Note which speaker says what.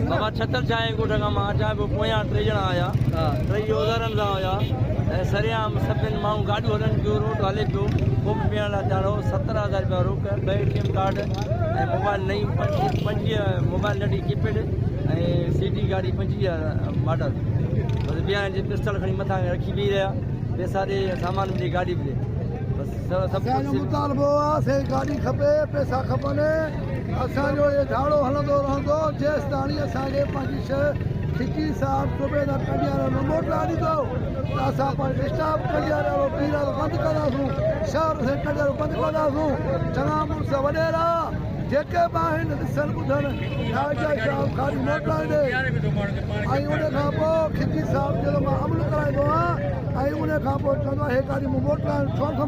Speaker 1: बाबा छत्तर छाए को ढंगा मां अचां पियो पोयां 3 ॼणा आया 3 ओज़रनि सां हुया ऐं सरियाम सभिनि माण्हू गाॾियूं हलनि पियो रोड हले पियो पोइ बि पीअण लाइ चाढ़ो 17,000 रुपया रोक ॿ ATM कार्ड ऐं मोबाइल नई 25 मोबाइल नंढी कीपैड ऐं CD गाॾी 25 मॉडल बसि ॿिया जी पिस्टल खणी मथां रखी बीह रहिया पैसा ॾे सामान बि ॾे गाॾी बि ॾे बसि
Speaker 2: मुतालबो आहे गाॾी खपे पैसा खपनि असांजो इहो झाड़ो हलंदो रहंदो जेसि ताणी असांखे पंहिंजी शइ खिची साफ़ सुबेदा कंडियारो न मोटा ॾींदो त असां पंहिंजो स्टाफ कंडियारो पीरारो बंदि कंदासूं शहर से कंडियारो बंदि कंदासूं चङा मुड़ुस वॾेरा जेके बि आहिनि ॾिसनि ॿुधनि खाली मोटाईंदे ऐं उन खां पोइ खिची साफ़ जो मां अमल कराईंदो आहियां ऐं उन खां पोइ चवंदो आहे हे गाॾी मूं मोटाइण